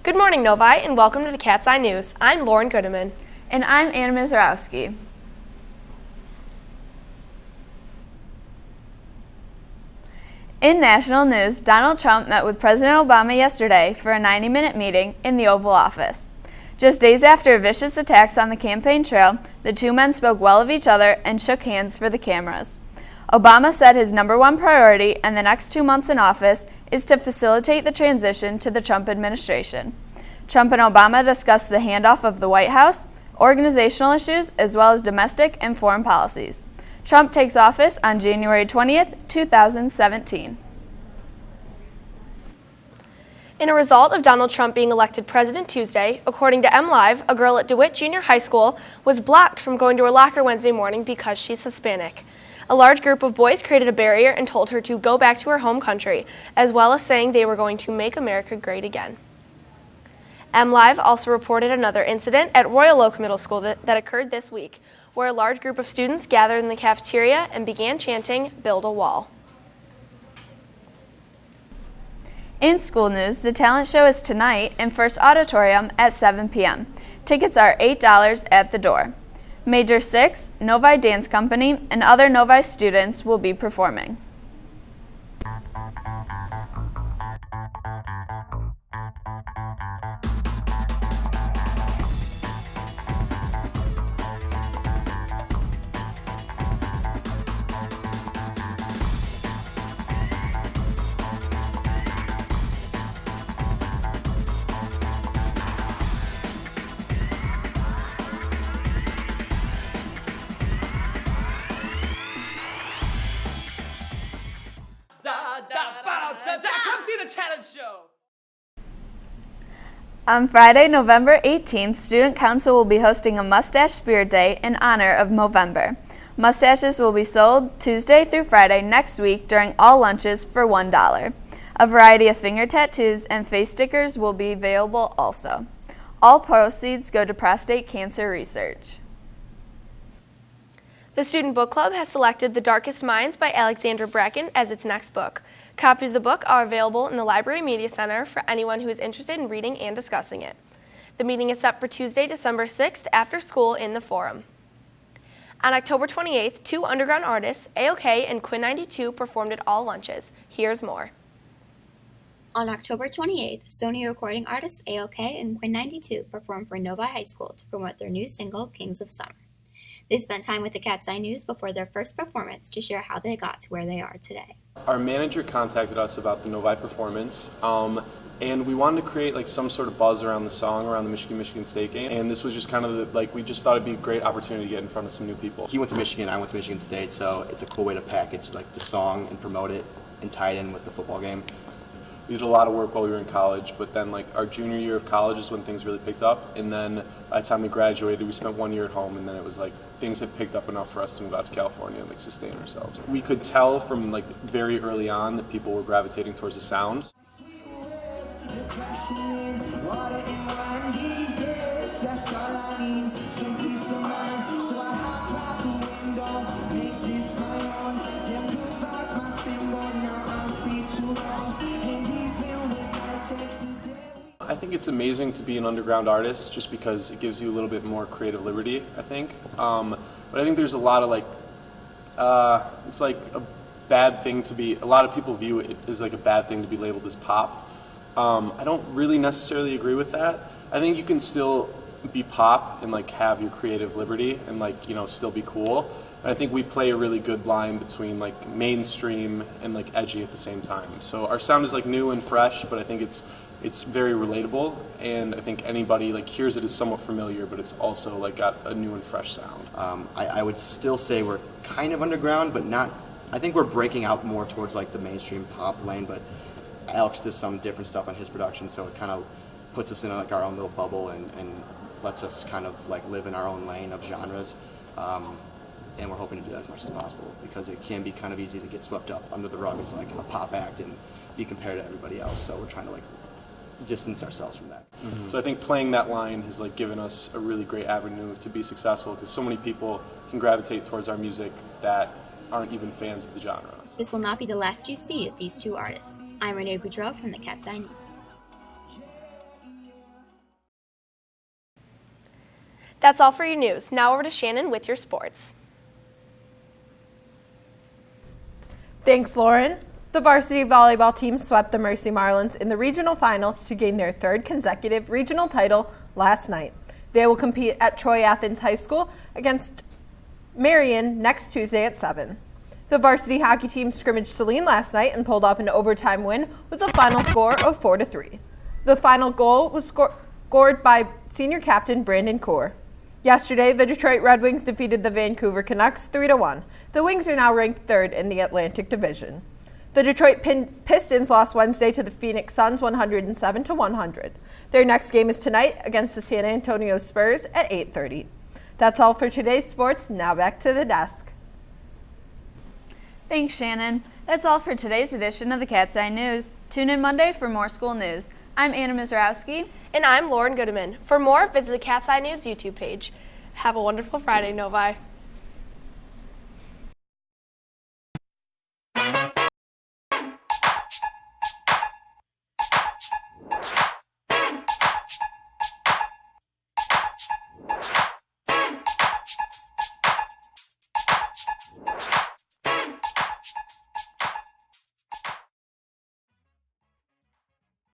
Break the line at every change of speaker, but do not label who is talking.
Good morning, Novi, and welcome to the Cat's Eye News. I'm Lauren Goodeman.
And I'm Anna Mizarowski. In national news, Donald Trump met with President Obama yesterday for a 90-minute meeting in the Oval Office. Just days after vicious attacks on the campaign trail, the two men spoke well of each other and shook hands for the cameras. Obama said his number one priority in the next 2 months in office is to facilitate the transition to the Trump administration. Trump and Obama discussed the handoff of the White House, organizational issues, as well as domestic and foreign policies. Trump takes office on January 20th, 2017.
In a result of Donald Trump being elected president Tuesday, according to MLive, a girl at DeWitt Junior High School was blocked from going to her locker Wednesday morning because she's Hispanic. A large group of boys created a barrier and told her to go back to her home country, as well as saying they were going to make America great again. MLive also reported another incident at Royal Oak Middle School that occurred this week, where a large group of students gathered in the cafeteria and began chanting, "Build a wall."
In school news, the talent show is tonight in First Auditorium at 7 p.m. Tickets are $8 at the door. Major 6, Novi Dance Company, and other Novi students will be performing.
Come see the talent show!
On Friday, November 18th, Student Council will be hosting a Mustache Spirit Day in honor of Movember. Mustaches will be sold Tuesday through Friday next week during all lunches for $1. A variety of finger tattoos and face stickers will be available also. All proceeds go to prostate cancer research.
The Student Book Club has selected The Darkest Minds by Alexandra Bracken as its next book. Copies of the book are available in the Library Media Center for anyone who is interested in reading and discussing it. The meeting is set for Tuesday, December 6th after school in the Forum. On October 28th, 2 underground artists, AOK and Quinn 92, performed at all lunches. Here's more.
On October 28th, Sony recording artists AOK and Quinn 92 performed for Novi High School to promote their new single, Kings of Summer. They spent time with the Cat's Eye News before their first performance to share how they got to where they are today.
Our manager contacted us about the Novi performance, and we wanted to create some sort of buzz around the song, around the Michigan State game, and this was just kind of we just thought it'd be a great opportunity to get in front of some new people.
He went to Michigan, I went to Michigan State, so it's a cool way to package the song and promote it and tie it in with the football game.
We did a lot of work while we were in college, but then our junior year of college is when things really picked up, and then by the time we graduated, we spent 1 year at home, and then it was things had picked up enough for us to move out to California and sustain ourselves. We could tell from very early on that people were gravitating towards the sound. I think it's amazing to be an underground artist just because it gives you a little bit more creative liberty, I think. But I think there's a lot of it's a bad thing to be, a lot of people view it as a bad thing to be labeled as pop. I don't really necessarily agree with that. I think you can still be pop and have your creative liberty and still be cool. And I think we play a really good line between mainstream and edgy at the same time. So our sound is new and fresh, but I think it's very relatable, and I think anybody hears it as somewhat familiar, but it's also got a new and fresh sound.
I would still say we're kind of underground, but not. I think we're breaking out more towards the mainstream pop lane, but Alex does some different stuff on his production, so it kind of puts us in like our own little bubble and lets us kind of like live in our own lane of genres. And we're hoping to do that as much as possible because it can be kind of easy to get swept up under the rug as like a pop act and be compared to everybody else. So we're trying to like distance ourselves from that.
So I think playing that line has like given us a really great avenue to be successful because so many people can gravitate towards our music that aren't even fans of the genre.
This will not be the last you see of these two artists. I'm Renee Boudreau from the Cat's Eye News.
That's all for your news. Now over to Shannon with your sports.
Thanks, Lauren. The varsity volleyball team swept the Mercy Marlins in the regional finals to gain their third consecutive regional title last night. They will compete at Troy Athens High School against Marion next Tuesday at 7. The varsity hockey team scrimmaged Saline last night and pulled off an overtime win with a final score of 4-3. The final goal was scored by senior captain Brandon Kaur. Yesterday, the Detroit Red Wings defeated the Vancouver Canucks 3-1. The Wings are now ranked third in the Atlantic Division. The Detroit Pistons lost Wednesday to the Phoenix Suns 107-100. Their next game is tonight against the San Antonio Spurs at 8:30. That's all for today's sports. Now back to the desk.
Thanks, Shannon. That's all for today's edition of the Cat's Eye News. Tune in Monday for more school news. I'm Anna Mizrowski.
And I'm Lauren Goodman. For more, visit the Cat's Eye News YouTube page. Have a wonderful Friday, Novi.